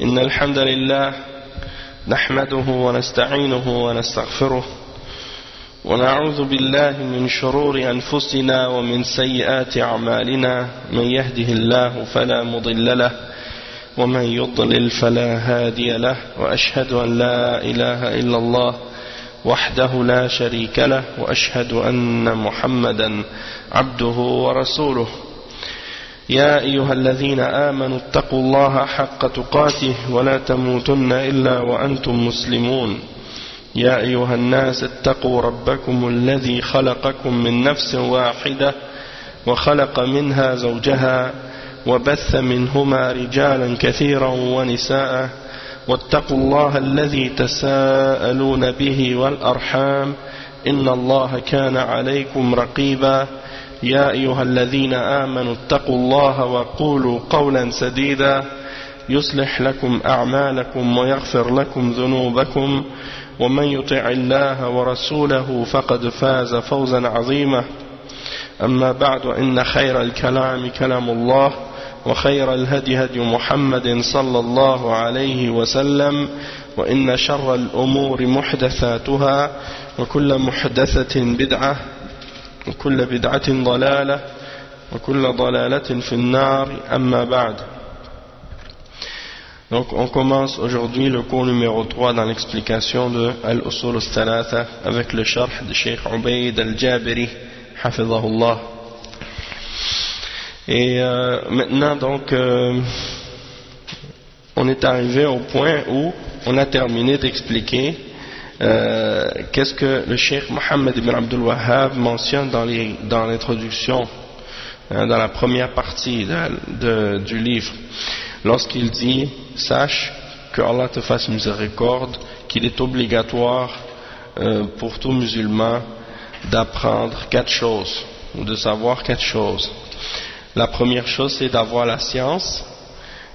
إن الحمد لله نحمده ونستعينه ونستغفره ونعوذ بالله من شرور أنفسنا ومن سيئات أعمالنا من يهده الله فلا مضل له ومن يضلل فلا هادي له وأشهد أن لا إله إلا الله وحده لا شريك له وأشهد أن محمدا عبده ورسوله يا أيها الذين آمنوا اتقوا الله حق تقاته ولا تموتن إلا وأنتم مسلمون يا أيها الناس اتقوا ربكم الذي خلقكم من نفس واحدة وخلق منها زوجها وبث منهما رجالا كثيرا ونساء واتقوا الله الذي تساءلون به والأرحام إن الله كان عليكم رقيبا يا أيها الذين آمنوا اتقوا الله وقولوا قولا سديدا يصلح لكم أعمالكم ويغفر لكم ذنوبكم ومن يطع الله ورسوله فقد فاز فوزا عظيما أما بعد إن خير الكلام كلام الله وخير الهدي هدي محمد صلى الله عليه وسلم وإن شر الأمور محدثاتها وكل محدثة بدعة وكل بدعة ضلالة وكل ضلالة في النار أما بعد. Donc on commence aujourd'hui le cours numéro 3 dans l'explication de Al-Usul al-Thalatha avec le sharh de Cheikh Ubayd al-Jabiri hafidhahullah. Et maintenant donc on est arrivé au point où on a terminé d'expliquer qu'est-ce que le Cheikh Mohammed ibn Abdul Wahhab mentionne dans l'introduction, dans la première partie du livre, lorsqu'il dit « Sache que Allah te fasse miséricorde, qu'il est obligatoire pour tout musulman d'apprendre 4 choses, ou de savoir 4 choses. La première chose, c'est d'avoir la science,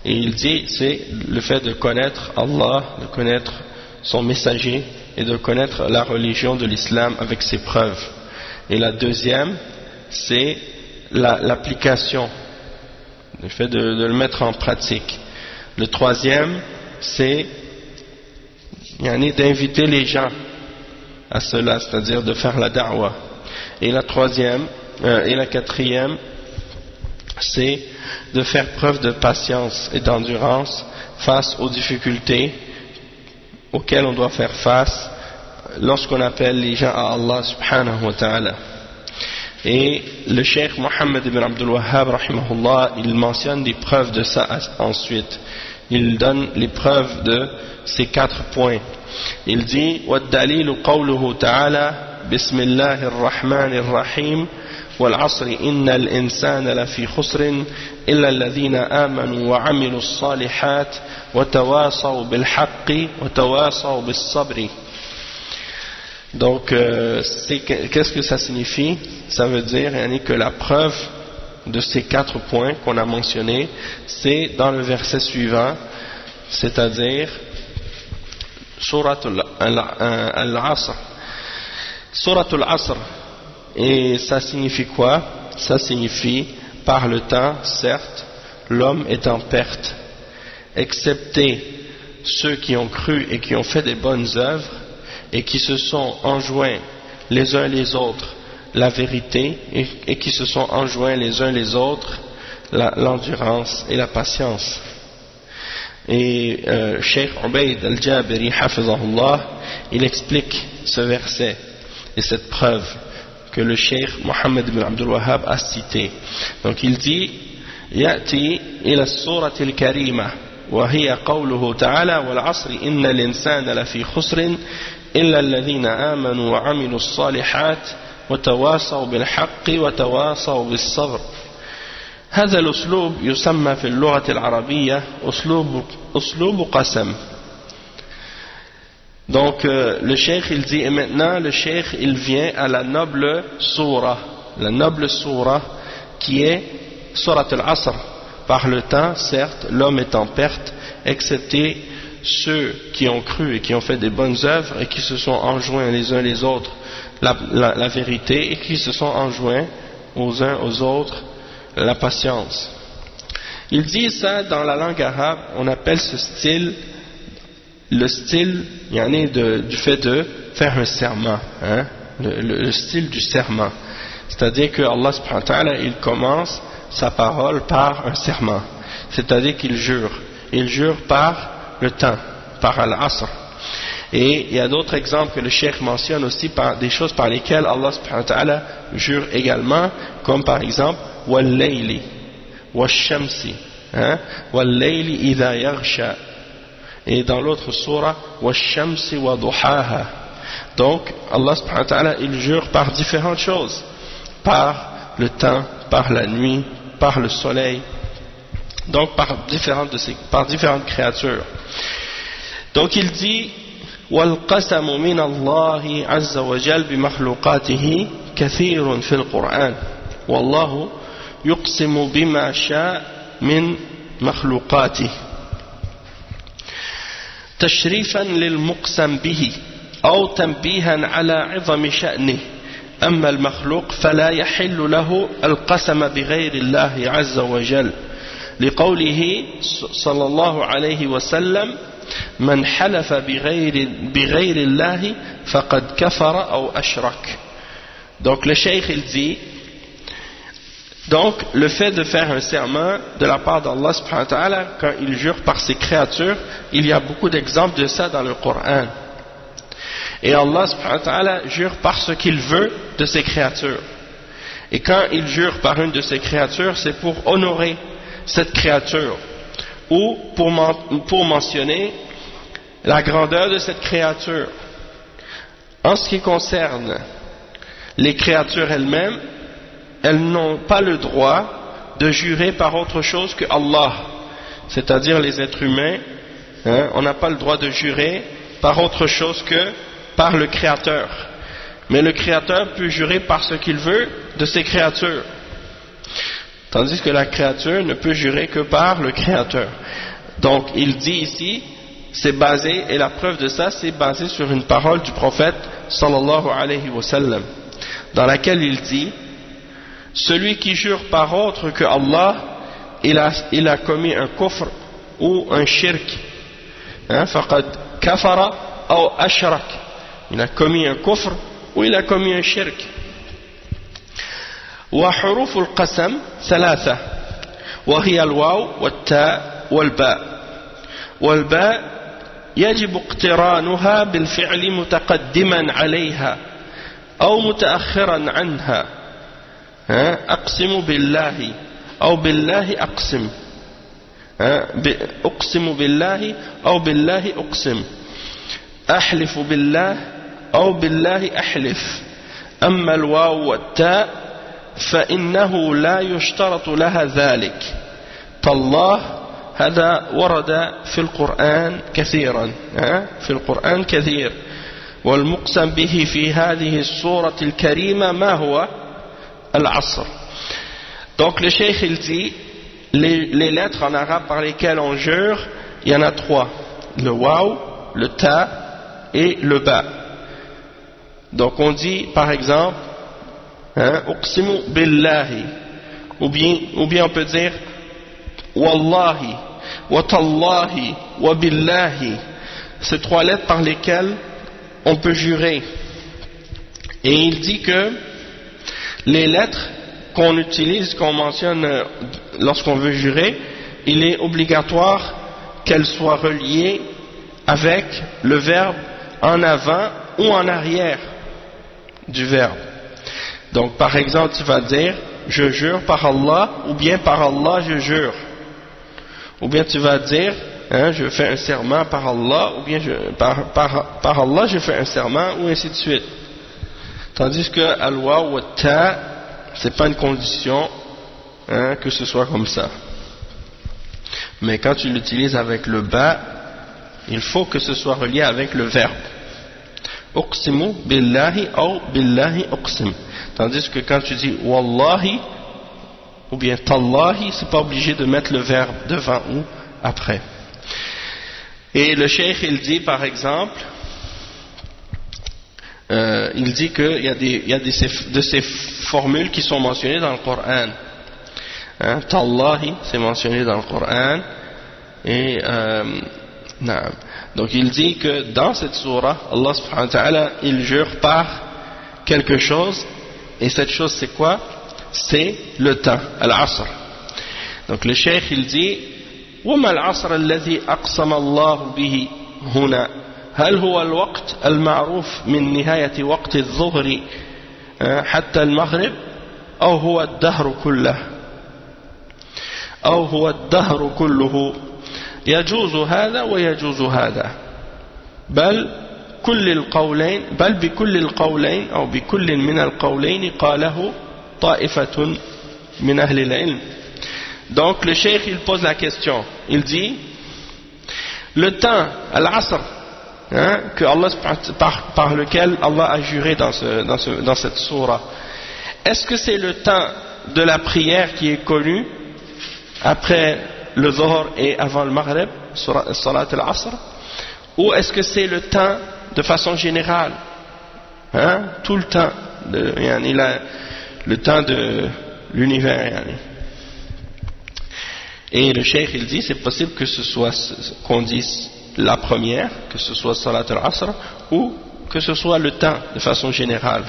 et il dit, c'est le fait de connaître Allah, de connaître son messager, et de connaître la religion de l'islam avec ses preuves. Et la deuxième, c'est l'application, le fait de le mettre en pratique. Le troisième, c'est d'inviter les gens à cela, c'est-à-dire de faire la da'wah. Et la quatrième, c'est de faire preuve de patience et d'endurance face aux difficultés auxquels on doit faire face lorsqu'on appelle les gens à Allah subhanahu wa ta'ala. Et le Cheikh Mohammed ibn Abdul Wahhab rahimahullah, il mentionne des preuves de ça ensuite. Il donne les preuves de ces 4 points. Il dit وَالدَّلِيلُ قَوْلُهُ تَعَالَى بِسْمِ اللَّهِ الرَّحْمَنِ الرَّحِيمِ وَالْعَصْرِ إِنَّ الْإِنسَانَ لَفِي خُسْرٍ إِلَّا الَّذِينَ آمَنُوا وَعَمِلُوا الصَّالِحَاتِ وَتَوَاصَوْا بِالْحَقِّ وَتَوَاصَوْا بِالصَّبْرِ. Donc, qu'est-ce que ça signifie? Ça veut dire que la preuve de ces 4 points qu'on a mentionnés, c'est dans le verset suivant, c'est-à-dire Surat al-Asr. Surat al-Asr. Et ça signifie quoi? Ça signifie, par le temps, certes, l'homme est en perte, excepté ceux qui ont cru et qui ont fait des bonnes œuvres et qui se sont enjoints les uns les autres la vérité et qui se sont enjoints les uns les autres l'endurance et la patience. Et Cheikh Ubayd al-Jabiri hafizahullah, il explique ce verset et cette preuve que le Cheikh Mohammed ibn Abdul Wahhab a cité. Donc il dit يأتي إلى السورة الكريمة وهي قوله تعالى والعصر إن الإنسان لفي خسر إلا الذين آمنوا وعملوا الصالحات وتواصوا بالحق وتواصوا بالصبر. هذا الأسلوب يسمى في اللغة العربية أسلوب قسم. Donc le cheikh il dit, et maintenant le cheikh il vient à la noble sourate qui est Surat al-Asr. Par le temps, certes, l'homme est en perte, excepté ceux qui ont cru et qui ont fait des bonnes œuvres et qui se sont enjoints les uns les autres la vérité et qui se sont enjoints aux uns aux autres la patience. Il dit ça dans la langue arabe, on appelle ce style le style du fait de faire un serment, hein, le style du serment. C'est-à-dire que Allah subhanahu wa ta'ala, il commence sa parole par un serment. C'est-à-dire qu'il jure. Il jure par le temps, par al-asr. Et il y a d'autres exemples que le cheikh mentionne aussi par des choses par lesquelles Allah subhanahu wa ta'ala jure également, comme par exemple wal-layli wash-shamsi, hein, wal-layli idha yaghsha, et dans l'autre surah wash-shamsi wa duhaha. Donc Allah subhanahu wa ta'ala, il jure par différentes choses, par le temps, par la nuit, par le soleil, donc par différentes créatures. Donc il dit والقسم من الله عز وجل بمخلوقاته كثير في القرآن والله يقسم بما شاء من مخلوقاته تشريفا للمقسم به أو تنبيها على عظم شأنه أما المخلوق فلا يحل له القسم بغير الله عز وجل لقوله صلى الله عليه وسلم من حلف بغير الله فقد كفر أو أشرك. Donc le cheikh il dit, donc le fait de faire un serment de la part d'Allah subhanahu wa ta'ala quand il jure par ses créatures, il y a beaucoup d'exemples de ça dans le Coran. Et Allah subhanahu wa ta'ala jure par ce qu'il veut de ses créatures. Et quand il jure par une de ses créatures, c'est pour honorer cette créature ou pour mentionner la grandeur de cette créature. En ce qui concerne les créatures elles-mêmes, elles n'ont pas le droit de jurer par autre chose que Allah, c'est-à-dire les êtres humains, hein, on n'a pas le droit de jurer par autre chose que par le Créateur. Mais le Créateur peut jurer par ce qu'il veut de ses créatures, tandis que la créature ne peut jurer que par le Créateur. Donc il dit ici, c'est basé, et la preuve de ça, c'est basé sur une parole du prophète sallallahu alayhi wa sallam, dans laquelle il dit: celui qui jure par autre que Allah, il a commis un kufr ou un shirk, hein, faqad kafara ou ashrak, il a commis un kufr ou il a commis un shirk. وحروف القسم ثلاثة وهي الواو والتاء والباء والباء يجب اقترانها بالفعل متقدما عليها أو متأخرا عنها أقسم بالله أو بالله أقسم أقسم بالله أو بالله أقسم أحلف بالله أو بالله أحلف أما الواو والتاء فإنه لا يشترط لها ذلك تالله هذا ورد في القرآن كثيرا في القرآن كثير والمقسم به في هذه السورة الكريمة ما هو العصر. Donc le cheikh il dit les lettres en arabe par lesquelles on jure, il y en a trois: le waw, le ta et le ba. Donc on dit par exemple uqsimu billahi, ou bien on peut dire wallahi, wa tallahi, wa billahi. Ces trois lettres par lesquelles on peut jurer. Et il dit que les lettres qu'on utilise, qu'on mentionne lorsqu'on veut jurer, il est obligatoire qu'elles soient reliées avec le verbe en avant ou en arrière du verbe. Donc par exemple tu vas dire je jure par Allah, ou bien par Allah je jure, ou bien tu vas dire je fais un serment par Allah, ou bien par Allah je fais un serment, ou ainsi de suite. Tandis que al-wa ou ta, c'est pas une condition que ce soit comme ça. Mais quand tu l'utilises avec le ba, il faut que ce soit relié avec le verbe. Uqsimu billahi ou billahi uqsim. Tandis que quand tu dis wallahi ou bien tallahi, c'est pas obligé de mettre le verbe devant ou après. Et le cheikh il dit par exemple, il dit qu'il y a de ces formules qui sont mentionnées dans le Coran. Tallahi, c'est mentionné dans le Coran. Et donc il dit que dans cette sourate, Allah subhanahu wa ta'ala, il jure par quelque chose, et cette chose c'est quoi? C'est le temps, al-asr. Donc le cheikh il dit وما العصر الذي أقسم الله به هنا هل هو الوقت المعروف من نهاية وقت الظهر حتى المغرب أو هو الدهر كله أو هو الدهر كله يجوز هذا ويجوز هذا بل بكل القولين أو بكل من القولين قاله طائفة من أهل العلم. Donc le cheikh il pose la question, il dit le temps, al-asr, que Allah, par lequel Allah a juré dans cette sourate, est-ce que c'est le temps de la prière qui est connu après le Zohar et avant le Maghrib, Salat al-Asr, ou est-ce que c'est le temps de façon générale, tout le temps, le temps de l'univers. Et le cheikh il dit c'est possible que ce soit qu'on dise la première, que ce soit Salat al-Asr, ou que ce soit le temps de façon générale,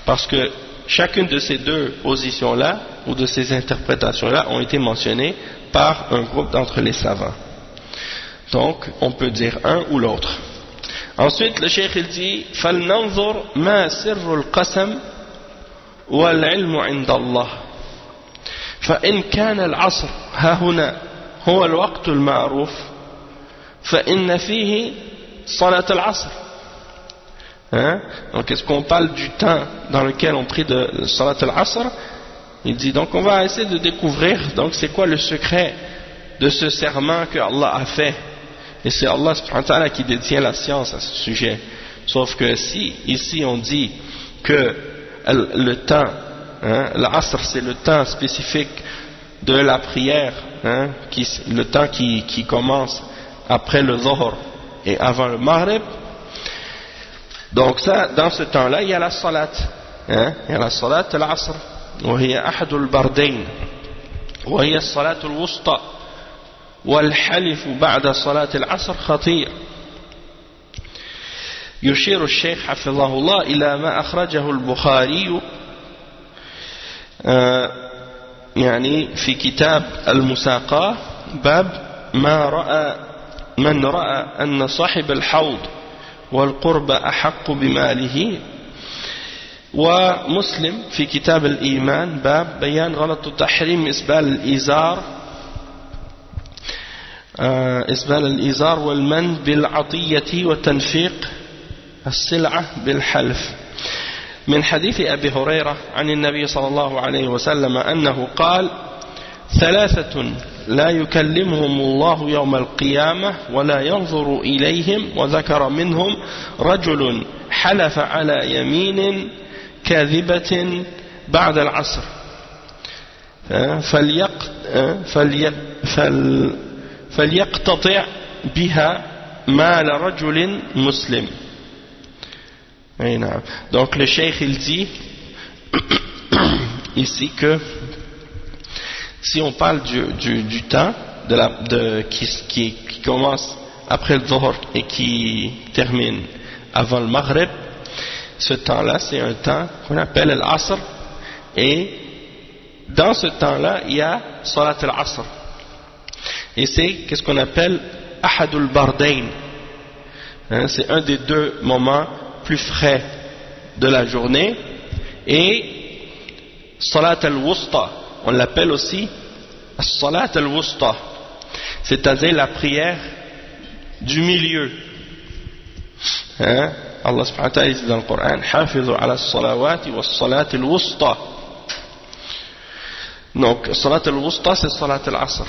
parce que chacune de ces deux positions-là ou de ces interprétations-là ont été mentionnées par un groupe d'entre les savants. Donc on peut dire un ou l'autre. Ensuite le cheikh il dit فَلْنَنْظُرْ مَا سِرُّ الْقَسَمِ وَالْعِلْمُ عِنْدَ اللَّهِ فإن كان العصر ها هنا هو الوقت المعروف فإن فيه صلاة العصر. Donc est-ce qu'on parle du temps dans lequel on prie de Salat al-Asr? Il dit donc on va essayer de découvrir donc c'est quoi le secret de ce serment que Allah a fait, et c'est Allah subhanahu wa ta'ala qui détient la science à ce sujet. Sauf que si ici on dit que le temps, l'Asr c'est le temps spécifique de la prière, le temps qui commence après le Zohar et avant le Maghrib, donc ça, dans ce temps-là il y a la Salat, il y a la Salat al-Asr وهي أحد البردين وهي الصلاة الوسطى والحلف بعد صلاة العصر خطير. يشير الشيخ حفظه الله إلى ما أخرجه البخاري يعني في كتاب المساقاة باب من رأى أن صاحب الحوض والقرب أحق بماله، ومسلم في كتاب الإيمان باب بيان غلط تحريم إسبال الإزار والمن بالعطية وتنفيق السلعة بالحلف، من حديث أبي هريرة عن النبي صلى الله عليه وسلم أنه قال ثلاثة لا يكلمهم الله يوم القيامة ولا ينظر إليهم، وذكر منهم رجل حلف على يمين كاذبة بعد العصر فليقتطع بها مال رجل مسلم. Donc le cheikh il dit ici que si on parle du temps qui commence après le Dhuhr et qui termine avant le Maghrib, ce temps-là c'est un temps qu'on appelle l'Asr, et dans ce temps-là il y a Salat al-Asr, et c'est qu'est-ce qu'on appelle Ahadul Bardain, c'est un des deux moments plus frais de la journée, et Salat al-Wusta, on l'appelle aussi Salat al-Wusta, c'est-à-dire la prière du milieu. Allah subhanahu wa ta'ala dit dans le Coran Hafizu ala salawati wa salat al-Wusta. Donc Salat al-Wusta c'est Salat al-Asr,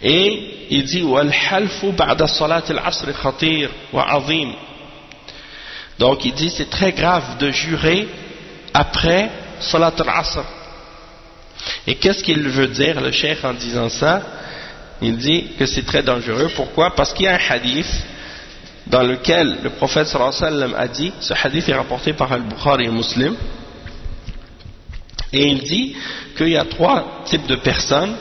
et il dit wal halfu ba'da Salat al-Asr khatir wa azim. Donc il dit c'est très grave de jurer après Salat al-Asr. Et qu'est-ce qu'il veut dire le cheikh en disant ça? Il dit que c'est très dangereux. Pourquoi? Parce qu'il y a un hadith dans lequel le prophète sallallahu alayhi wa sallam a dit, ce hadith est rapporté par Al-Bukhari et Muslim, Et il dit qu'il y a 3 types de personnes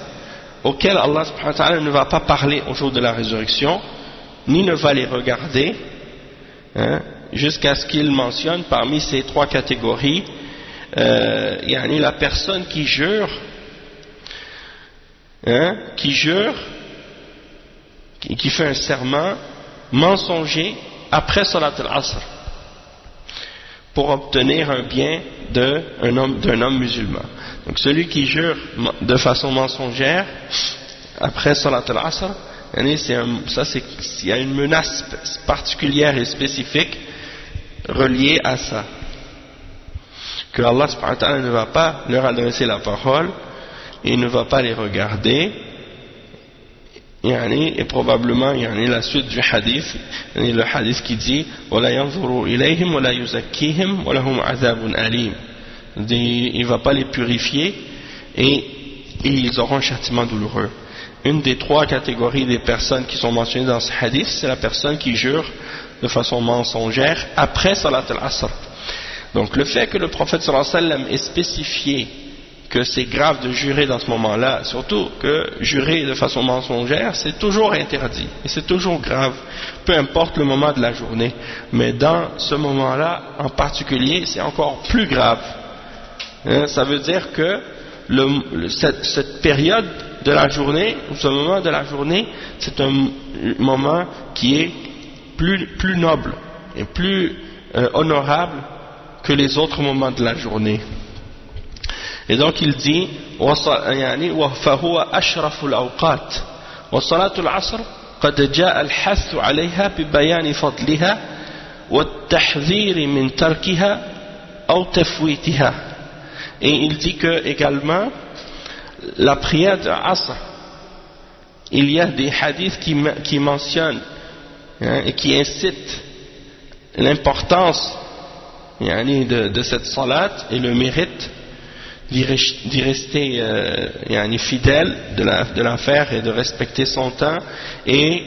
auxquelles Allah subhanahu wa ta'ala ne va pas parler au jour de la résurrection, ni ne va les regarder, jusqu'à ce qu'il mentionne parmi ces 3 catégories, la personne qui jure, qui fait un serment mensonger après Salat al-Asr pour obtenir un bien d'un homme musulman. Donc celui qui jure de façon mensongère après Salat al-Asr, il y a une menace particulière et spécifique reliée à ça, que Allah subhanahu wa ta'ala ne va pas leur adresser la parole et ne va pas les regarder, et probablement la suite du hadith, le hadith qui dit وَلَا يَنْظُرُوا إِلَيْهِمْ وَلَا يُزَكِّيهِمْ وَلَهُمْ عَذَابٌ أَلِيمٌ. Il ne va pas les purifier et ils auront un châtiment douloureux. Une des 3 catégories des personnes qui sont mentionnées dans ce hadith, c'est la personne qui jure de façon mensongère après Salat al-Asr. Donc le fait que le prophète sallallahu alayhi wa sallam ait spécifié que c'est grave de jurer dans ce moment-là, surtout que jurer de façon mensongère, c'est toujours interdit, et c'est toujours grave, peu importe le moment de la journée, mais dans ce moment-là, en particulier, c'est encore plus grave. Ça veut dire que cette période de la journée, ou ce moment de la journée, c'est un moment qui est plus noble, et plus honorable que les autres moments de la journée. Et donc il dit فهو أشرف الأوقات وصلاة العصر قد جاء الحث عليها ببيان فضلها والتحذير من تركها أو تفويتها. Et il dit que également la prière de Asr, il y a des hadiths qui mentionnent et qui incitent l'importance de cette salat et le mérite d'y rester fidèle, de la faire et de respecter son temps, et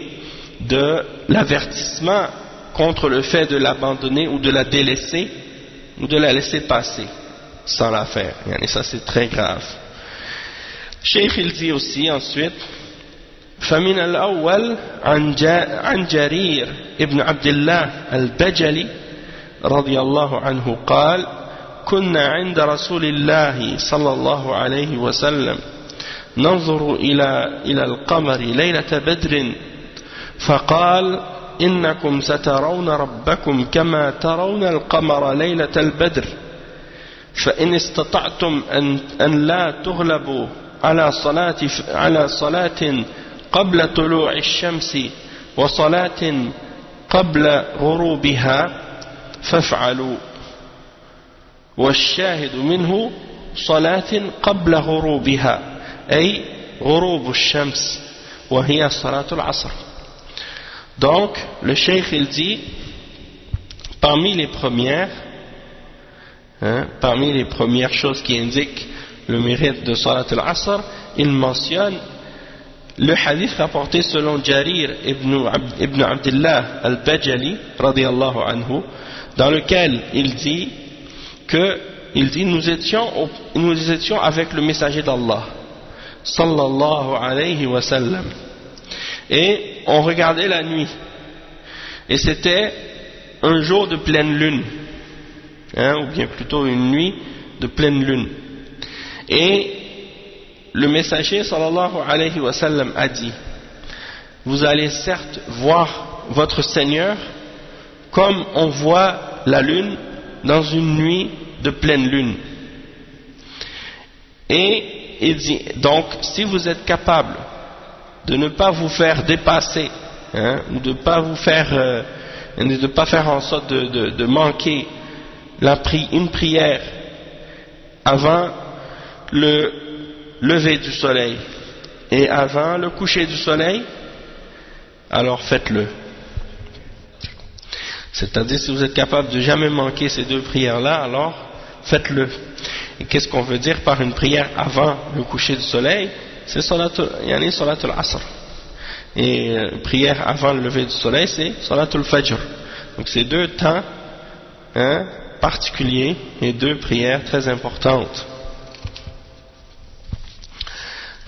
de l'avertissement contre le fait de l'abandonner ou de la délaisser ou de la laisser passer sans la faire. Et ça c'est très grave. Cheikh il dit aussi ensuite فمن الأول عن جرير ابن عبد الله البجلي رضي الله عنه قال كنا عند رسول الله صلى الله عليه وسلم ننظر إلى القمر ليلة بدر فقال إنكم سترون ربكم كما ترون القمر ليلة البدر فإن استطعتم أن لا تغلبوا على صلاة قبل طلوع الشمس وصلاة قبل غروبها فافعلوا والشاهد منه صلاة قبل غروبها أي غروب الشمس وهي صلاة العصر. Donc le cheikh il dit parmi les premières choses qui indiquent le mérite de Salat al-Asr, il mentionne le hadith rapporté selon Jarir ibn Abdullah al-Bajali radiyallahu anhu, dans lequel il dit nous étions avec le messager d'Allah sallallahu alayhi wa sallam, et on regardait la nuit, et c'était un jour de pleine lune, ou bien plutôt une nuit de pleine lune, et le messager sallallahu alayhi wa sallam a dit: vous allez certes voir votre Seigneur comme on voit la lune dans une nuit de pleine lune. Et il dit donc, si vous êtes capable de ne pas vous faire dépasser, ou de ne pas faire en sorte de manquer une prière avant le lever du soleil et avant le coucher du soleil, alors faites-le. C'est-à-dire, si vous êtes capable de jamais manquer ces 2 prières-là, alors faites-le. Et qu'est-ce qu'on veut dire par une prière avant le coucher du soleil? C'est Salatul Asr. Et prière avant le lever du soleil, c'est Salatul Fajr. Donc c'est 2 temps particuliers et 2 prières très importantes.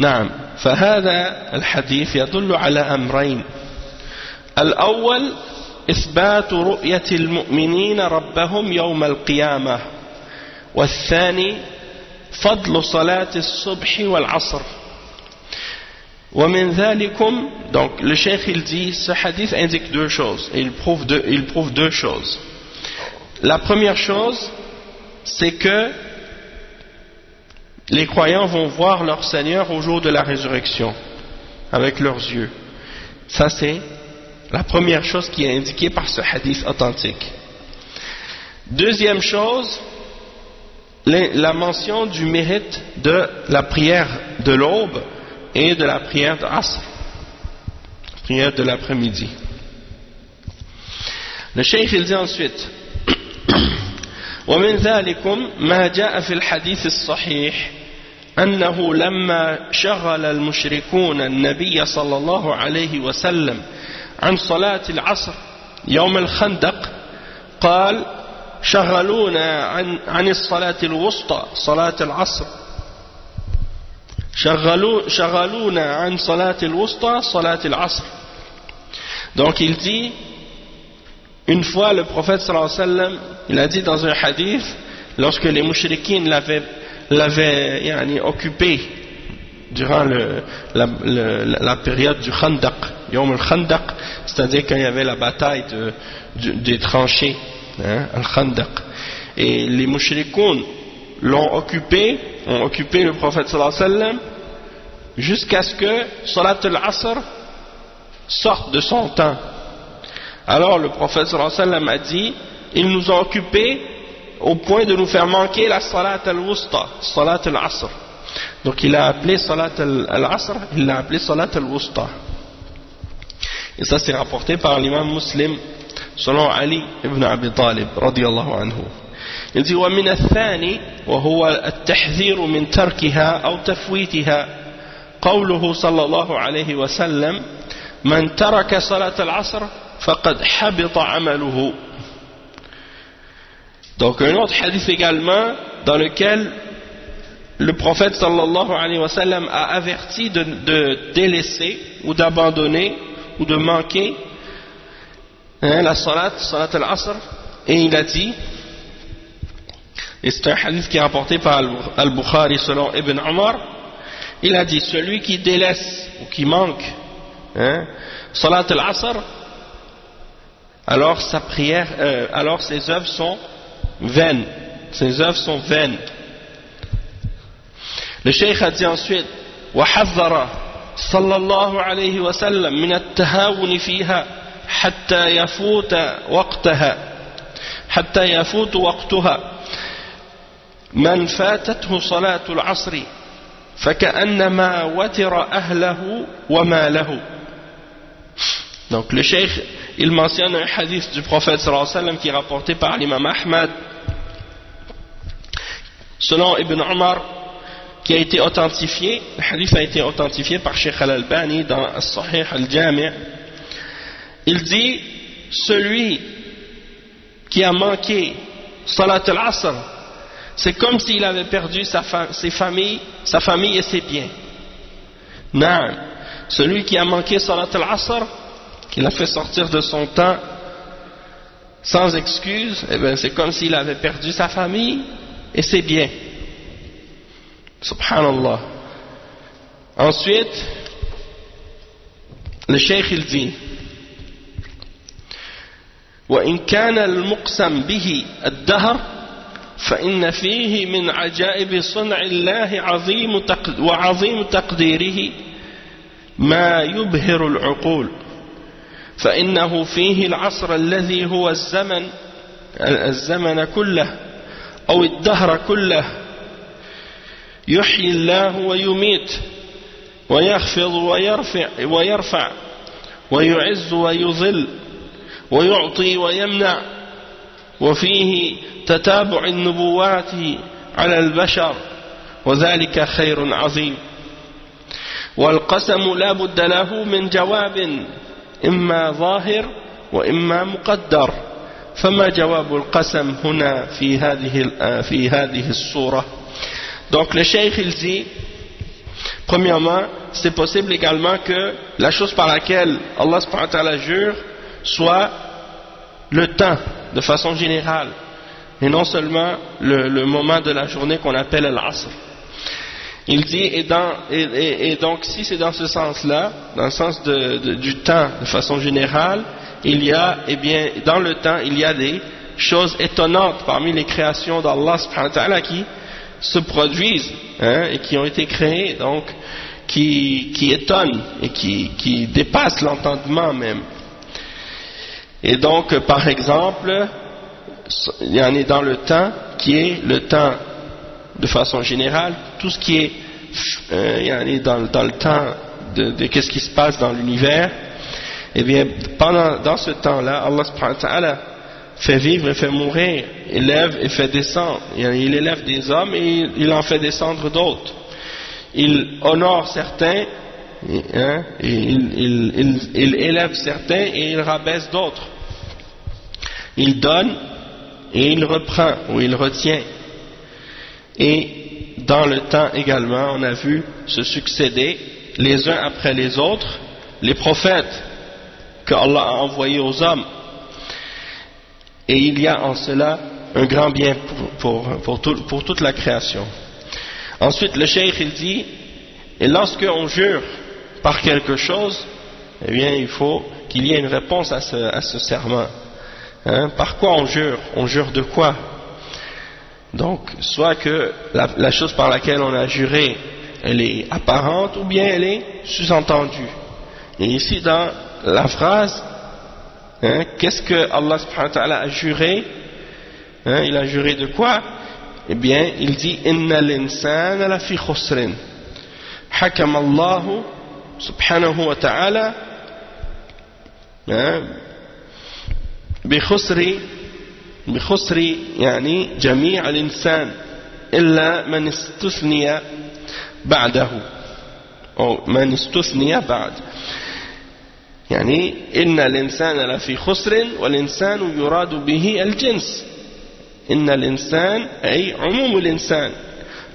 نعم فهذا الحديث يدل على أمرين الأول إثبات رؤية المؤمنين ربهم يوم القيامة والثاني فضل صلاة الصبح والعصر ومن ذلكم donc le cheikh il dit ce hadith indique deux choses il prouve deux choses. La première chose c'est que les croyants vont voir leur Seigneur au jour de la résurrection avec leurs yeux. Ça c'est la première chose qui est indiquée par ce hadith authentique. Deuxième chose, la mention du mérite de la prière de l'aube et de la prière de Asr, prière de l'après-midi. Le cheikh il dit ensuite ومن ذلكم ما جاء في الحديث الصحيح أنه لما شغل المشركون النبي صلى الله عليه وسلم عن صلاة العصر يوم الخندق قال شغلونا عن الصلاة الوسطى صلاة العصر شغلونا عن صلاة الوسطى صلاة العصر. Donc il dit une fois le prophète sallallahu alayhi wa sallam il a dit dans un hadith lorsque les mouchriquines l'avaient occupé durant la période du Khandaq, Yom al-Khandaq, c'est-à-dire quand il y avait la bataille des tranchées, al-Khandaq, et les mouchrikoun ont occupé le prophète sallallahu alayhi wa sallam jusqu'à ce que Salat al-Asr sorte de son temps. Alors le prophète sallallahu alayhi wa sallam a dit ils nous ont occupés au point de nous faire manquer la Salat al-Wusta, Salat al-Asr. Donc il a appelé Salat al-Asr, il l'a appelé Salat al-Wusta. Et ça c'est rapporté par l'imam Muslim selon Ali ibn Abi Talib radiyallahu anhu. Il dit ومن الثاني وهو التحذير من تركها أو تفويتها قوله صلى الله عليه وسلم من ترك صلاة العصر فقد حبط عمله. Donc un autre hadith également dans lequel le prophète sallallahu alayhi wa sallam a averti de délaisser ou d'abandonner ou de manquer la salat al-asr, et il a dit, et c'est un hadith qui est rapporté par Al-Bukhari selon Ibn Umar, il a dit celui qui délaisse ou qui manque salat al-asr, alors sa prière, alors ses œuvres sont vaines, Le cheikh a dit ensuite وحذر صلى الله عليه وسلم من التهاون فيها حتى يفوت وقتها من فاتته صلاة العصر فكأنما وتر أهله وماله. Donc le cheikh il mentionne un hadith du prophète sallallahu alayhi wa sallam qui est rapporté par l'imam Ahmad selon Ibn Umar, qui a été authentifié. Le hadith a été authentifié par Cheikh Al-Albani dans As-Sahih Al-Jami'. Il dit celui qui a manqué Salat al-Asr, c'est comme s'il avait perdu sa famille et ses biens. Non, celui qui a manqué Salat al-Asr, qui l'a fait sortir de son temps sans excuse, eh bien c'est comme s'il avait perdu sa famille et ses biens. Subhanallah. Ensuite, le cheikh il dit وإن كان المقسم به الدهر فإن فيه من عجائب صنع الله وعظيم تقديره ما يبهر العقول فإنه فيه العصر الذي هو الزمن كله أو الدهر كله يحيي الله ويميت ويخفض ويرفع ويعز ويذل ويعطي ويمنع وفيه تتابع النبوات على البشر وذلك خير عظيم والقسم لا بد له من جواب إما ظاهر وإما مقدر فما جواب القسم هنا في هذه الصورة. Donc le cheikh il dit Premièrement, c'est possible également que la chose par laquelle Allah subhanahu wa ta'ala jure soit le temps, de façon générale, et non seulement le moment de la journée qu'on appelle l'Asr. Il dit, et donc si c'est dans ce sens-là, dans le sens du temps de façon générale, il y a, eh bien, dans le temps, il y a des choses étonnantes parmi les créations d'Allah subhanahu wa ta'ala qui se produisent, et qui ont été créées, donc qui étonnent et qui dépassent l'entendement même. Et donc, par exemple, il y en a dans le temps qui est le temps de façon générale, tout ce qui est il y en a dans le temps de qu'est-ce qui se passe dans l'univers. Eh bien, dans ce temps-là, Allah subhanahu wa ta'ala fait vivre et fait mourir, élève et fait descendre. Il élève des hommes et il en fait descendre d'autres. Il honore certains, et il élève certains et il rabaisse d'autres. Il donne et il reprend ou il retient. Et dans le temps également, on a vu se succéder les uns après les autres les prophètes que Allah a envoyés aux hommes. Et il y a en cela un grand bien pour toute la création. Ensuite, le cheikh il dit, et lorsque on jure par quelque chose, eh bien il faut qu'il y ait une réponse à ce serment. Par quoi on jure? On jure de quoi? Donc, soit que la chose par laquelle on a juré, elle est apparente ou bien elle est sous-entendue. Et ici dans la phrase, qu'est-ce que Allah subhanahu wa ta'ala a juré? Il a juré de quoi? Eh bien, il dit Inna l'insana la fi khusrin. Hakam Allah subhanahu wa ta'ala بخسر يعني جميع الإنسان إلا من استثني بعده أو من استثني بعد يعني إن الإنسان لفي خسر والإنسان يراد به الجنس إن الإنسان أي عموم الإنسان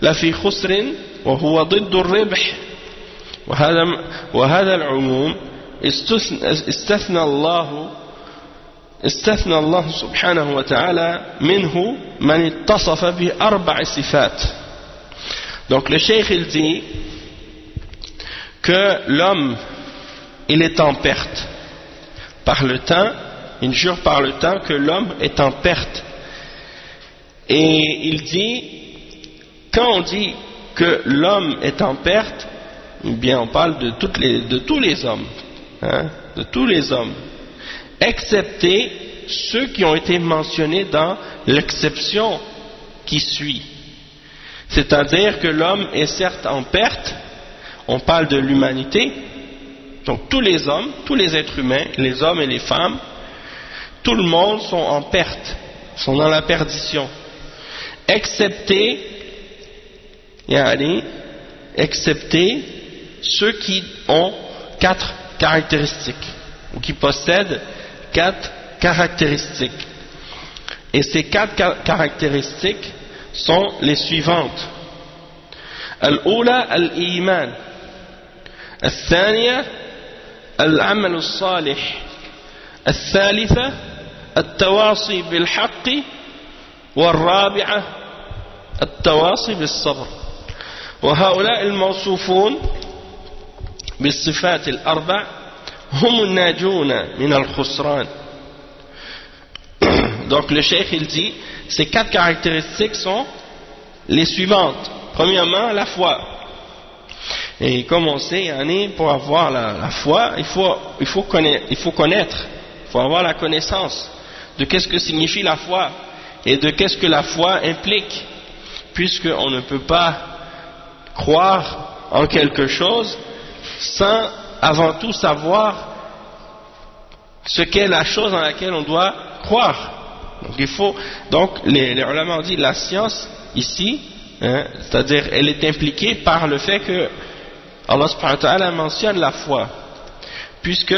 لفي خسر وهو ضد الربح وهذا العموم استثنى الله سبحانه وتعالى منه من اتصف بأربع صفات. Donc le cheikh il dit que l'homme il est en perte par le temps, il jure par le temps que l'homme est en perte. Et il dit, quand on dit que l'homme est en perte, eh bien on parle de tous les hommes, de tous les hommes, excepté ceux qui ont été mentionnés dans l'exception qui suit. C'est-à-dire que l'homme est certes en perte, on parle de l'humanité, donc tous les hommes, tous les êtres humains, les hommes et les femmes, tout le monde sont en perte, sont dans la perdition, excepté ceux qui ont 4 caractéristiques, ou qui possèdent 4 caractéristiques. Et ces 4 caractéristiques sont les suivantes. Al-Oula al-Iman, Al-Thaniya al-Amal al-Salih, Al-Thalitha al-Tawasi bil-Haqqi, Wal-Rabi'a al-Tawasi bil-Sabr. وهؤلاء الموصوفون بالصفات الأربع هم الناجون من الخسران. Donc le cheikh il dit, ces 4 caractéristiques sont les suivantes. Premièrement, la foi. Et comme on sait, pour avoir la foi, il faut connaître, il faut avoir la connaissance de qu'est-ce que signifie la foi et de qu'est-ce que la foi implique, puisqu'on ne peut pas croire en quelque chose sans avant tout savoir ce qu'est la chose en laquelle on doit croire. Donc les ulama ont dit la science ici, c'est-à-dire elle est impliquée par le fait que Allah subhanahu wa ta'ala mentionne la foi, puisque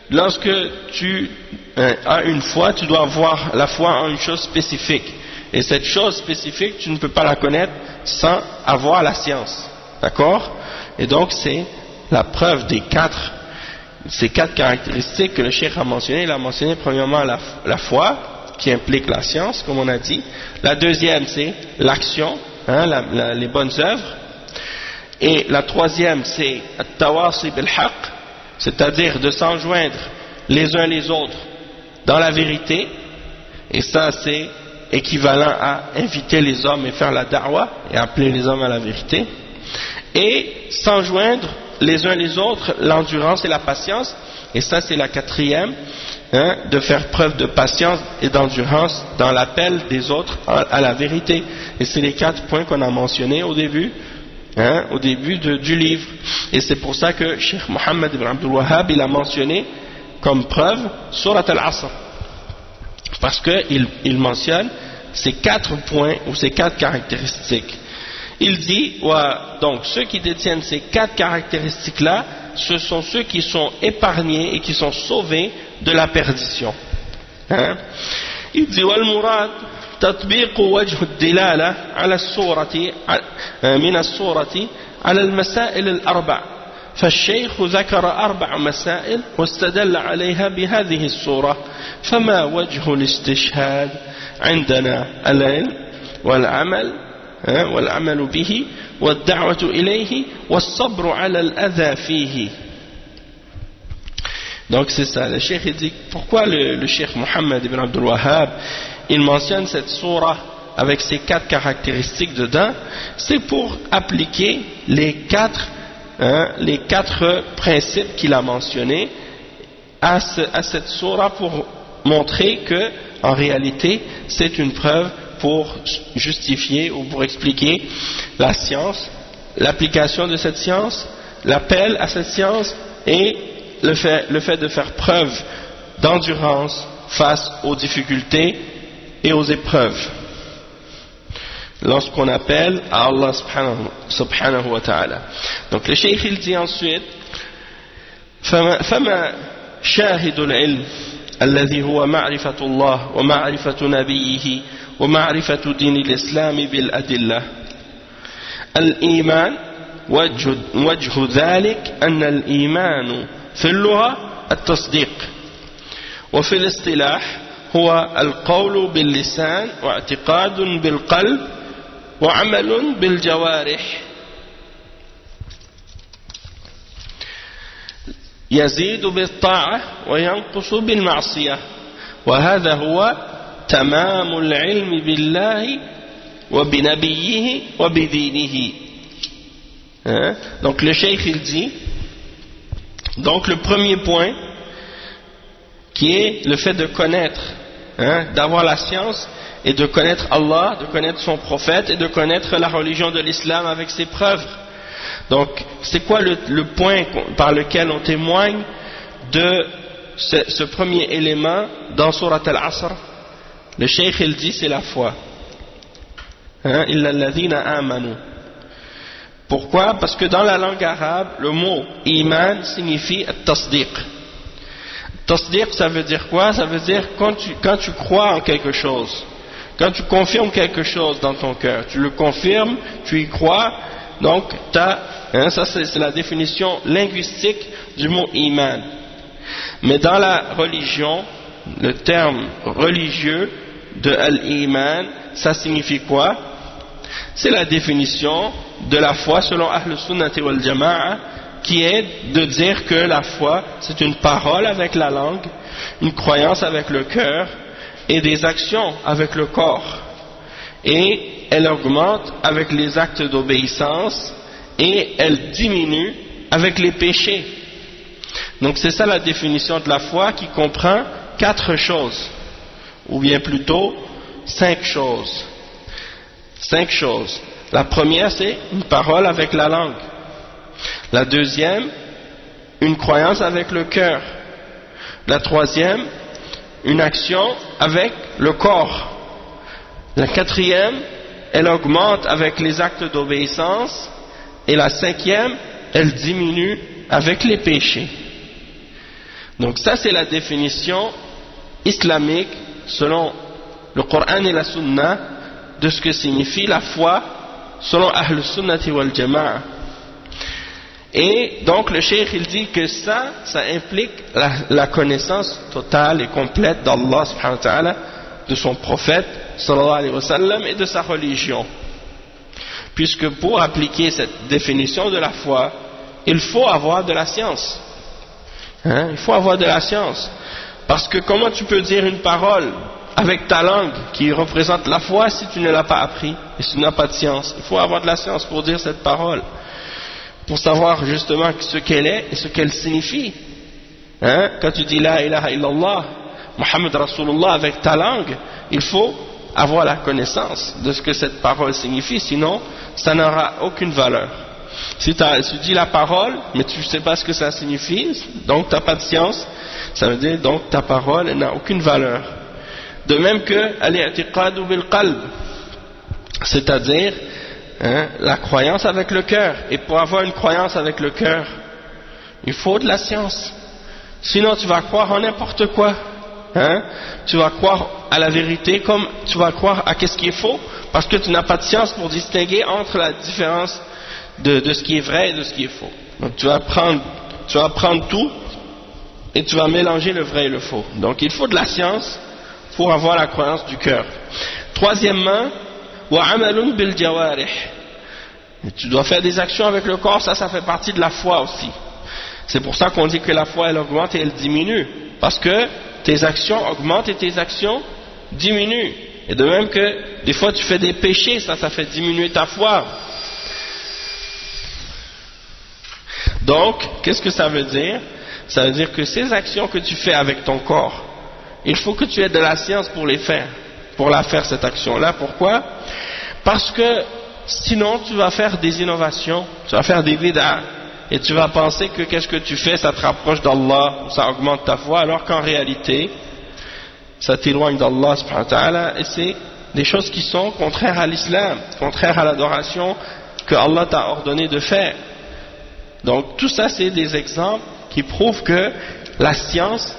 lorsque tu as une foi, tu dois voir la foi en une chose spécifique, et cette chose spécifique tu ne peux pas la connaître sans avoir la science. d'accord? Et donc c'est la preuve des ces quatre caractéristiques que le cheikh a mentionnées. Il a mentionné premièrement la foi, qui implique la science, comme on a dit. La deuxième, c'est l'action, les bonnes œuvres. Et la troisième, c'est at-tawasi bil-haq, c'est-à-dire de s'enjoindre les uns les autres dans la vérité. Et ça, c'est équivalent à inviter les hommes et faire la da'wa et appeler les hommes à la vérité. Et s'enjoindre les uns les autres, l'endurance et la patience. Et ça, c'est la quatrième, de faire preuve de patience et d'endurance dans l'appel des autres à la vérité. Et c'est les 4 points qu'on a mentionnés au début, du livre. Et c'est pour ça que Cheikh Mohammed ibn Abdul Wahhab, il a mentionné comme preuve Surat al-Asr. Parce qu'il mentionne ces 4 points ou ces 4 caractéristiques. Il dit, donc ceux qui détiennent ces 4 caractéristiques-là, ce sont ceux qui sont épargnés et qui sont sauvés de la perdition. Il dit, وَالْمُرَادْ تطبيق وجه الدلالة على الصورة من الصورة على المسائل الأربع. فالشيخ ذكر 4 مسائل واستدل عليها بهذه الصورة. فما وجه الاستشهاد عندنا؟ العلم والعمل به والدعوة إليه والصبر على الأذى فيه. Donc c'est ça, le cheikh il dit, pourquoi le cheikh Mohammed ibn Abdul Wahhab il mentionne cette sourate avec ces 4 caractéristiques dedans, c'est pour appliquer les 4 principes qu'il a mentionnés à cette sourate pour montrer que en réalité c'est une preuve pour justifier ou pour expliquer la science, l'application de cette science, l'appel à cette science et le fait de faire preuve d'endurance face aux difficultés et aux épreuves lorsqu'on appelle à Allah subhanahu wa ta'ala. Donc le cheikh il dit ensuite فما شاهد العلم الذي هو معرفة الله ومعرفة نبيه ومعرفة دين الإسلام بالأدلة. الإيمان وجه ذلك أن الإيمان في اللغة التصديق، وفي الاصطلاح هو القول باللسان واعتقاد بالقلب وعمل بالجوارح، يزيد بالطاعة وينقص بالمعصية، وهذا هو تمام العلم بالله وبنبيه وبدينه. Donc le cheikh il dit, donc le premier point qui est le fait de connaître, d'avoir la science et de connaître Allah, de connaître son prophète et de connaître la religion de l'islam avec ses preuves. Donc c'est quoi le point par lequel on témoigne de ce premier élément dans Surat al-Asr? Le cheikh il dit c'est la foi. Illa alladhina amanu. Pourquoi? Parce que dans la langue arabe, le mot iman signifie tasdiq. Tasdiq, ça veut dire quoi? Ça veut dire quand tu crois en quelque chose, quand tu confirmes quelque chose dans ton cœur, tu le confirmes, tu y crois, donc ça c'est la définition linguistique du mot iman. Mais dans la religion, le terme religieux de al-iman, ça signifie quoi? C'est la définition de la foi selon Ahl Sunnati wal Jama'a, qui est de dire que la foi c'est une parole avec la langue, une croyance avec le cœur et des actions avec le corps, et elle augmente avec les actes d'obéissance et elle diminue avec les péchés. Donc c'est ça la définition de la foi, qui comprend 4 choses, ou bien plutôt 5 choses. 5 choses. La première, c'est une parole avec la langue. La deuxième, une croyance avec le cœur. La troisième, une action avec le corps. La quatrième, elle augmente avec les actes d'obéissance. Et la cinquième, elle diminue avec les péchés. Donc ça, c'est la définition islamique selon le Coran et la Sunna de ce que signifie la foi selon Ahl Sunnati wal Jama'a. Et donc le cheikh il dit que ça implique la connaissance totale et complète d'Allah subhanahu wa ta'ala, de son prophète sallallahu alayhi wa sallam et de sa religion. Puisque pour appliquer cette définition de la foi, il faut avoir de la science. Il faut avoir de la science. Parce que comment tu peux dire une parole avec ta langue qui représente la foi si tu ne l'as pas appris et si tu n'as pas de science? Il faut avoir de la science pour dire cette parole, pour savoir justement ce qu'elle est et ce qu'elle signifie. Quand tu dis la ilaha illallah, Muhammad Rasulullah avec ta langue, il faut avoir la connaissance de ce que cette parole signifie, sinon ça n'aura aucune valeur. Si tu dis la parole, mais tu ne sais pas ce que ça signifie, donc tu n'as pas de science, ça veut dire donc ta parole n'a aucune valeur. De même que al-i'tiqadu bil qalb, c'est-à-dire la croyance avec le cœur. Et pour avoir une croyance avec le cœur, il faut de la science. Sinon tu vas croire en n'importe quoi. Tu vas croire à la vérité comme tu vas croire à qu'est-ce qui est faux, parce que tu n'as pas de science pour distinguer entre la différence de ce qui est vrai et de ce qui est faux. Donc tu vas prendre tout et tu vas mélanger le vrai et le faux. Donc il faut de la science pour avoir la croyance du cœur. Troisièmement, وَعَمَلٌ بِالْجَوَارِحِ, tu dois faire des actions avec le corps, ça fait partie de la foi aussi. C'est pour ça qu'on dit que la foi elle augmente et elle diminue, parce que tes actions augmentent et tes actions diminuent. Et de même que des fois tu fais des péchés, ça fait diminuer ta foi. Donc, qu'est-ce que ça veut dire? Ça veut dire que ces actions que tu fais avec ton corps, il faut que tu aies de la science pour les faire, pour la faire cette action-là. Pourquoi? Parce que sinon tu vas faire des innovations, tu vas faire des bid'a, et tu vas penser que qu'est-ce que tu fais, ça te rapproche d'Allah, ça augmente ta foi, alors qu'en réalité, ça t'éloigne d'Allah subhanahu wa ta'ala, et c'est des choses qui sont contraires à l'islam, contraires à l'adoration que Allah t'a ordonné de faire. Donc tout ça c'est des exemples qui prouvent que la science,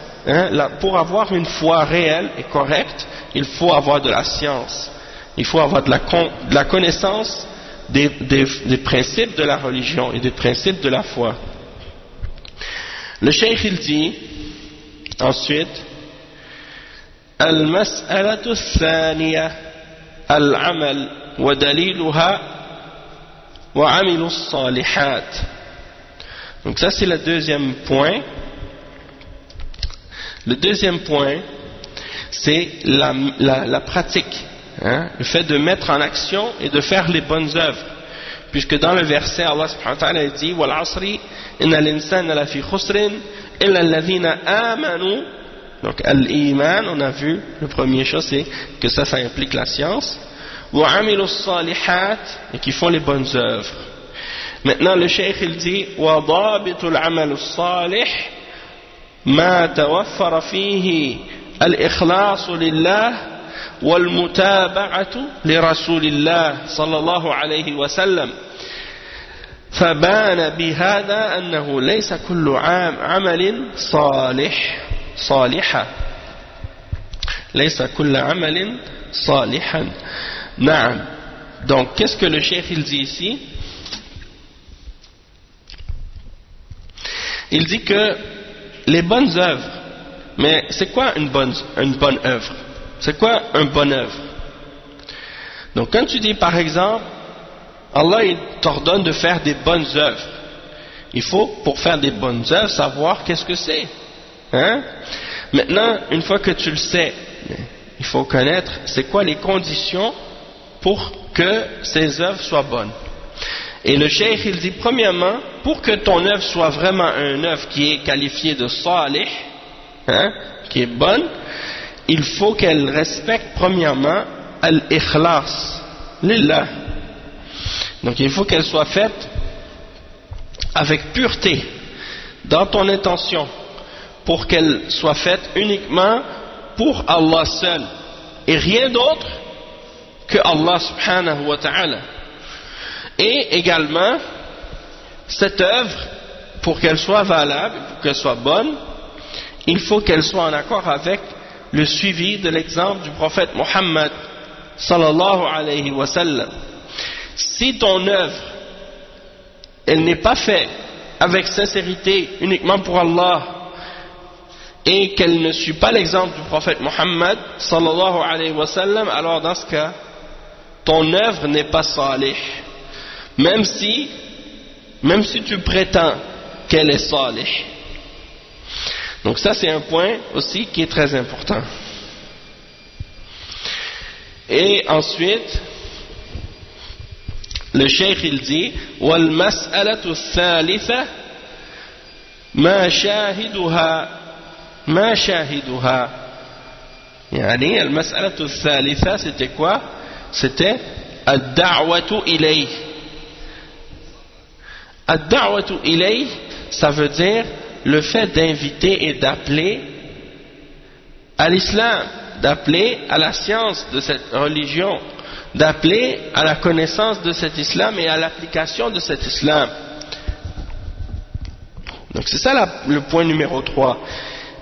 pour avoir une foi réelle et correcte, il faut avoir de la science, il faut avoir de la connaissance des principes de la religion et des principes de la foi. Le cheikh il dit ensuite Al-mas'alatu al-thaniya al-amal wa daliluha wa amilu as-salihat. Donc ça c'est le deuxième point. Le deuxième point c'est la pratique, le fait de mettre en action et de faire les bonnes œuvres, puisque dans le verset Allah subhanahu wa ta'ala dit wal asri innal insana lafi khusrin illa alladhina amanu. Donc al-iman, on a vu le premier chose c'est que ça implique la science, wa amilu as-salihat, et qui font les bonnes œuvres. Maintenant le cheikh il dit wa dabitul amal as-salih ma tawaffara fihi al-ikhlasu lillah والمتابعة لرسول الله صلى الله عليه وسلم فبان بهذا أنه ليس كل عمل صالحا ليس كل عمل صالحا. نعم. Donc qu'est-ce que le cheikh il dit ici? Il dit que les bonnes œuvres, mais c'est quoi une bonne œuvre? C'est quoi une bonne œuvre? Donc quand tu dis par exemple, Allah il t'ordonne de faire des bonnes œuvres, il faut pour faire des bonnes œuvres savoir qu'est-ce que c'est. Maintenant, une fois que tu le sais, il faut connaître c'est quoi les conditions pour que ces œuvres soient bonnes. Et le cheikh il dit premièrement, pour que ton œuvre soit vraiment une œuvre qui est qualifiée de salih, qui est bonne, il faut qu'elle respecte premièrement al-ikhlas lillah. Donc il faut qu'elle soit faite avec pureté dans ton intention, pour qu'elle soit faite uniquement pour Allah seul et rien d'autre que Allah subhanahu wa ta'ala. Et également cette œuvre, pour qu'elle soit valable, pour qu'elle soit bonne, il faut qu'elle soit en accord avec le suivi de l'exemple du prophète Muhammad sallallahu alayhi wa sallam. Si ton œuvre elle n'est pas faite avec sincérité uniquement pour Allah et qu'elle ne suit pas l'exemple du prophète Mohammed sallallahu alayhi wa sallam, alors dans ce cas ton œuvre n'est pas salih, même si tu prétends qu'elle est salih. Donc ça c'est un point aussi qui est très important. Et ensuite le cheikh il dit wal mas'alatu thalitha ma shahiduha yani al mas'alatu thalitha c'était quoi? C'était ad-da'watu ilayh. Ad-da'watu ilayh, ça veut dire le fait d'inviter et d'appeler à l'islam, d'appeler à la science de cette religion, d'appeler à la connaissance de cet islam et à l'application de cet islam. Donc c'est ça le point numéro 3.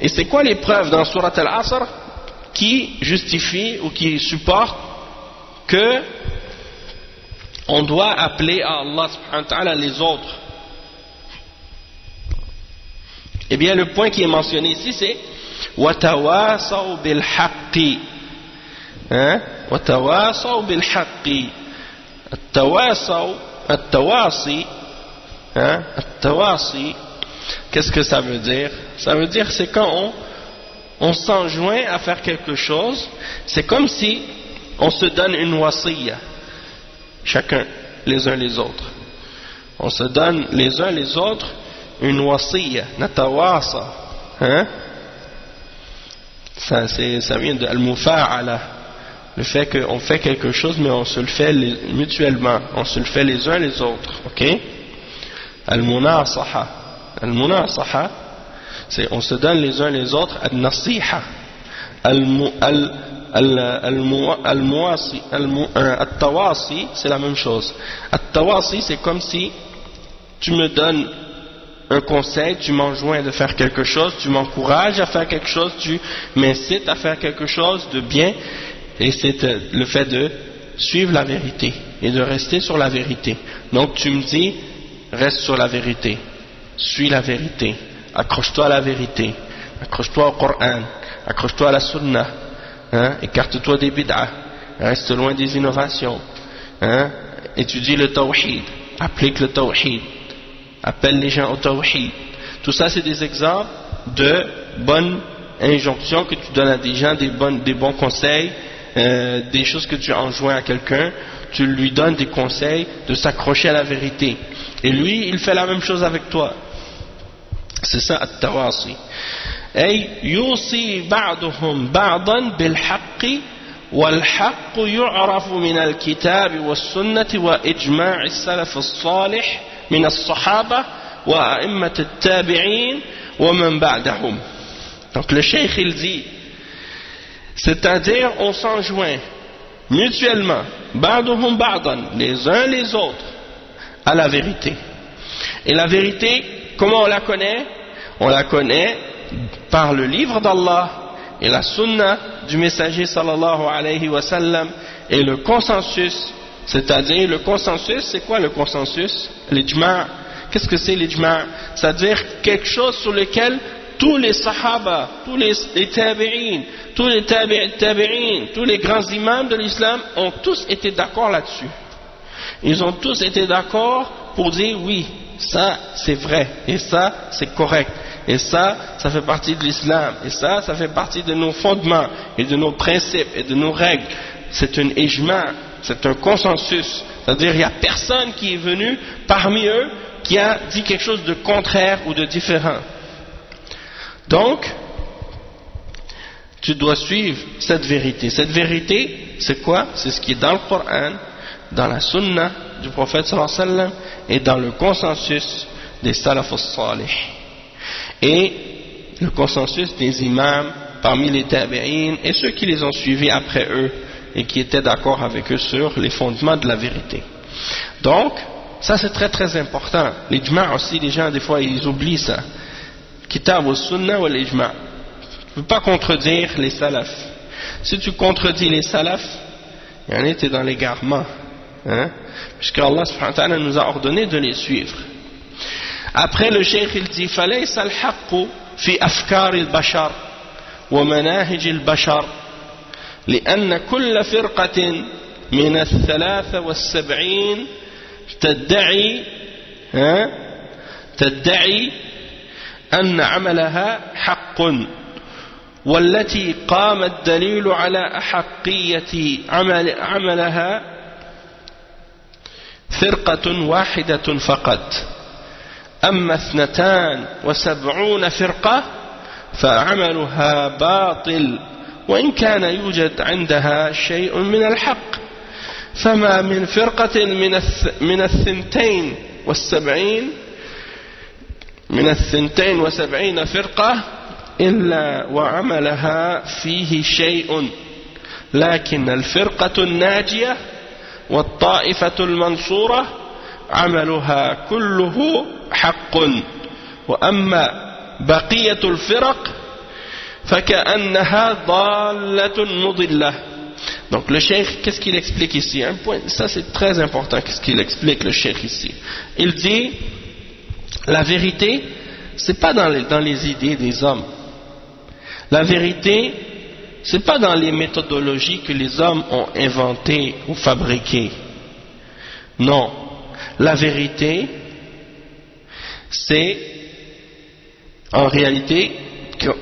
Et c'est quoi les preuves dans Surat Al-Asr qui justifient ou qui supportent que on doit appeler à Allah subhanahu wa ta'ala les autres? Eh bien le point qui est mentionné ici c'est وَتَوَاصَوْا بِالْحَقِّ. وَتَوَاصَوْا بِالْحَقِّ. التواصي, qu'est-ce que ça veut dire? Ça veut dire c'est quand on s'enjoint à faire quelque chose, c'est comme si on se donne une wasiyya, chacun, les uns les autres. On se donne les uns les autres une wasiyya, natawasa. Ça vient de al-mufa'ala, le fait qu'on fait quelque chose mais on se le fait mutuellement, on se le fait les uns les autres, ok? Al-munasaha, c'est on se donne les uns les autres. Al-nasiha, al-tawasi, c'est la même chose. Al-tawasi, c'est comme si tu me donnes un conseil, tu m'enjoins de faire quelque chose, tu m'encourages à faire quelque chose, tu m'incites à faire quelque chose de bien, et c'est le fait de suivre la vérité et de rester sur la vérité. Donc tu me dis, reste sur la vérité, suis la vérité, accroche-toi à la vérité, accroche-toi au Coran, accroche-toi à la Sunna, écarte-toi des bid'ah, reste loin des innovations, étudie le tawhid, applique le tawhid, appelle les gens au tawhid. Tout ça c'est des exemples de bonnes injonctions que tu donnes à des gens, des bons conseils, des choses que tu enjoins à quelqu'un, tu lui donnes des conseils de s'accrocher à la vérité. Et lui, il fait la même chose avec toi. C'est ça, at-tawasi. Ay yusi ba'duhum ba'dan bil haqqi wal haqqu yu'rafu min al-kitab was-sunnati wa ijma' as-salaf as-salih min as-sahaba wa a'immat at-tabi'in wa man ba'dahum. Donc le cheikh il dit, c'est-à-dire on s'enjoint mutuellement, ba'duhum ba'dan, les uns les autres, à la vérité. Et la vérité, comment on la connaît? On la connaît par le livre d'Allah et la sunna du messager sallallahu alayhi wa sallam et le consensus. C'est-à-dire le consensus, c'est quoi le consensus? L'ijma'. Qu'est-ce que c'est l'ijma'? C'est-à-dire quelque chose sur lequel tous les sahaba, tous les tabi'in, tous les tabi'in, tous les grands imams de l'islam ont tous été d'accord là-dessus. Ils ont tous été d'accord pour dire oui, ça c'est vrai, et ça c'est correct, et ça fait partie de l'islam, et ça fait partie de nos fondements, et de nos principes, et de nos règles. C'est un ijma', c'est un consensus. C'est-à-dire il n'y a personne qui est venu parmi eux qui a dit quelque chose de contraire ou de différent. Donc, tu dois suivre cette vérité. Cette vérité, c'est quoi? C'est ce qui est dans le Coran, dans la sunna du prophète sallallahu alayhi wa sallam et dans le consensus des salaf as-salih. Et le consensus des imams parmi les tabi'in et ceux qui les ont suivis après eux et qui étaient d'accord avec eux sur les fondements de la vérité. Donc, ça c'est très très important. L'ijma' aussi, les gens des fois ils oublient ça. Kitab wa sunna wa l'ijma'. Tu ne peux pas contredire les salafs. Si tu contredis les salafs, tu es dans l'égarement. Puisque Allah subhanahu wa ta'ala nous a ordonné de les suivre. Après le cheikh il dit فليس الحق في أفكار البشر ومناهج البشر لأن كل فرقة من 73 تدعي أن عملها حق والتي قام الدليل على أحقية عملها فرقة واحدة فقط أما 72 فرقة فعملها باطل وإن كان يوجد عندها شيء من الحق فما من فرقة من 72 فرقة إلا وعملها فيه شيء لكن الفرقة الناجية والطائفة المنصورة عملها كله حق وأما بقية الفرق فكأنها ضالة مضلة. Donc le cheikh, qu'est-ce qu'il explique ici? Un point, ça c'est très important, qu'est-ce qu'il explique le cheikh ici? Il dit, la vérité, c'est pas dans les idées des hommes. La vérité, c'est pas dans les méthodologies que les hommes ont inventées ou fabriquées. Non. La vérité, c'est en réalité,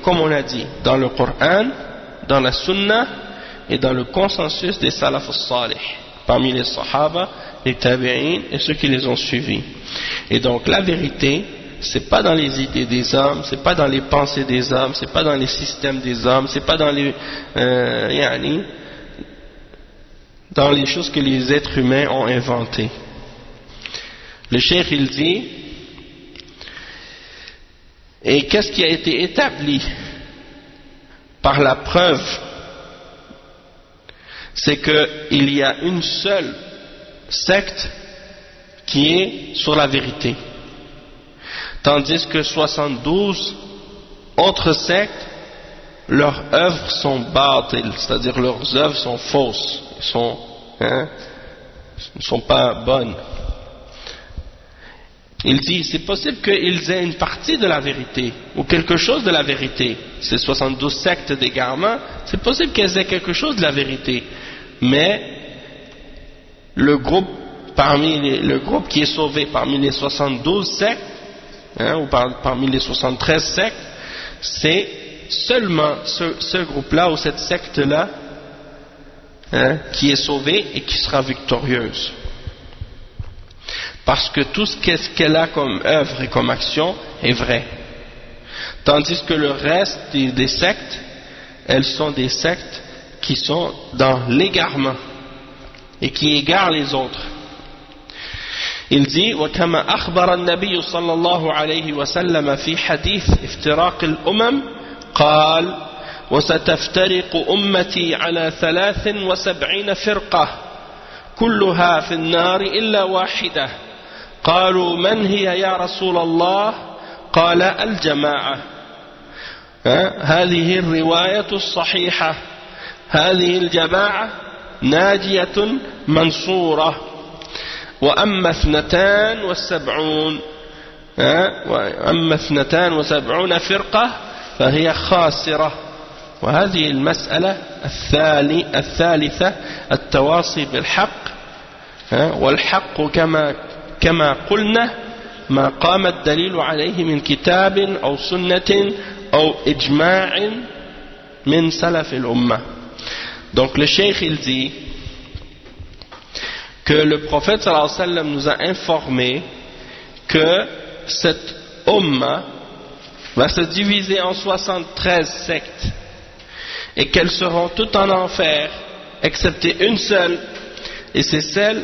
comme on a dit, dans le Coran, dans la Sunna et dans le consensus des Salaf al-Salih, parmi les Sahaba, les Tabi'in et ceux qui les ont suivis. Et donc la vérité, c'est pas dans les idées des hommes, c'est pas dans les pensées des hommes, c'est pas dans les systèmes des hommes, c'est pas dans les dans les choses que les êtres humains ont inventées. Le cheikh il dit, et qu'est-ce qui a été établi par la preuve, c'est qu'il y a une seule secte qui est sur la vérité, tandis que 72 autres sectes, leurs œuvres sont batil, c'est-à-dire leurs œuvres sont fausses, ne sont pas bonnes. Il dit, c'est possible qu'ils aient une partie de la vérité, ou quelque chose de la vérité. Ces 72 sectes d'égarement, c'est possible qu'elles aient quelque chose de la vérité. Mais, le groupe qui est sauvé parmi les 72 sectes, ou parmi les 73 sectes, c'est seulement ce groupe-là, ou cette secte-là, qui est sauvé et qui sera victorieuse. Parce que tout ce qu'elle a comme œuvre et comme action est vrai. Tandis que le reste des sectes, elles sont des sectes qui sont dans l'égarement et qui égarent les autres. Il dit وكما أخبر النبي صلى الله عليه وسلم في حديث افتراق الأمم قال وستفترق أمتي على 73 فرقة كلها في النار إلا واحدة قالوا من هي يا رسول الله قال الجماعة هذه الرواية الصحيحة هذه الجماعة ناجية منصورة وأما 72 فرقة فهي خاسرة. وهذه المسألة الثالثة التواصي بالحق والحق كما قلنا ما قام الدليل عليه من كتاب أو سنة أو إجماع من سلف الأمة. Donc le cheikh il dit que le prophète sallallahu alayhi wa sallam nous a informé que cette umma va se diviser en 73 sectes et qu'elles seront toutes en enfer excepté une seule, et c'est celle,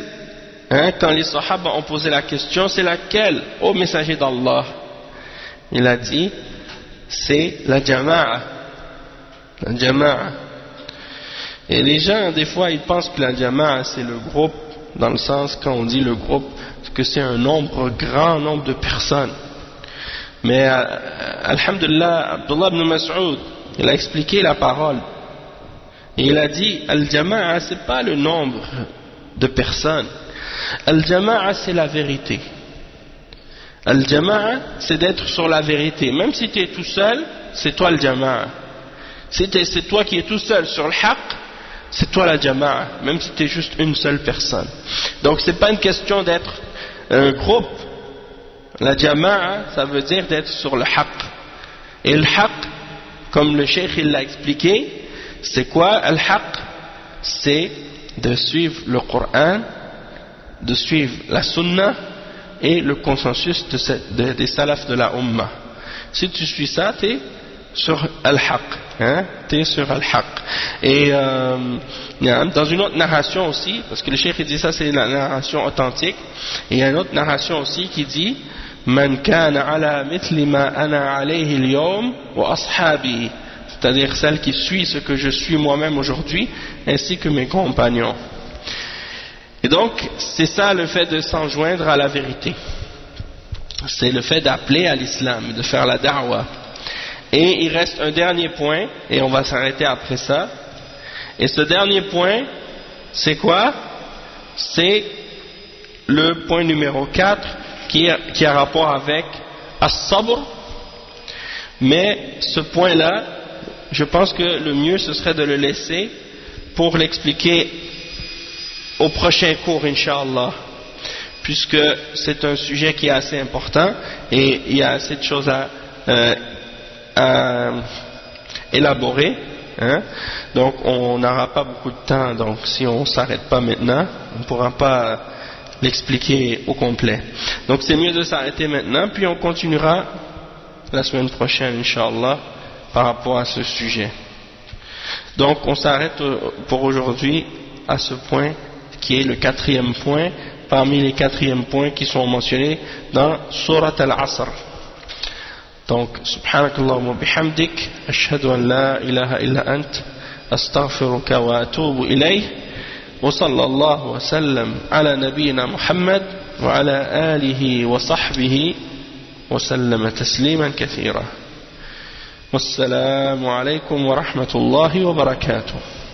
quand les sahaba ont posé la question, c'est laquelle, ô messager d'Allah? Il a dit, c'est la jama'a. La jama'a. Et les gens, des fois, ils pensent que la jama'a, c'est le groupe, dans le sens, quand on dit le groupe, que c'est un grand nombre de personnes. Mais, alhamdulillah, Abdullah ibn Mas'ud, il a expliqué la parole. Et il a dit, al-jama'a, c'est pas le nombre de personnes. Al-jama'a, c'est la vérité. Al-jama'a, c'est d'être sur la vérité. Même si tu es tout seul, c'est toi le jama'a. Si c'est toi qui es tout seul sur le haqq, c'est toi la jama'a, même si tu es juste une seule personne. Donc c'est pas une question d'être un groupe. La jama'a, ça veut dire d'être sur le haqq. Et le haqq, comme le cheikh il l'a expliqué, c'est quoi le haqq? C'est de suivre le Coran, de suivre la sunna et le consensus des salafs de la Ummah. Si tu suis ça, tu es sur al-haq, hein? Tu es sur al-haq. Et dans une autre narration aussi, parce que le cheikh dit ça, c'est la narration authentique, et il y a une autre narration aussi qui dit Man kana ala mithli ma ana alayhi al-yawm wa ashabi, c'est-à-dire celle qui suit ce que je suis moi-même aujourd'hui, ainsi que mes compagnons. Et donc, c'est ça le fait de s'enjoindre à la vérité. C'est le fait d'appeler à l'islam, de faire la da'wah. Et il reste un dernier point, et on va s'arrêter après ça. Et ce dernier point, c'est quoi? C'est le point numéro 4 qui a rapport avec as-sabr. Mais ce point-là, je pense que le mieux ce serait de le laisser pour l'expliquer au prochain cours, Inch'Allah, puisque c'est un sujet qui est assez important et il y a assez de choses à élaborer, hein? Donc on n'aura pas beaucoup de temps, donc si on ne s'arrête pas maintenant, on ne pourra pas l'expliquer au complet. Donc c'est mieux de s'arrêter maintenant, puis on continuera la semaine prochaine, Inch'Allah, par rapport à ce sujet. Donc on s'arrête pour aujourd'hui à ce point qui est le 4e point parmi les 4e points qui sont mentionnés dans Surat Al-Asr. Donc subhanakallahumma bihamdik ashhadu an la ilaha illa ant astaghfiruka wa atubu ilayh wa sallallahu wa sallam ala nabiyyina Muhammad wa ala alihi wa sahbihi wa sallama tasliman kathira. Wassalamu alaykum wa rahmatullahi wa barakatuh.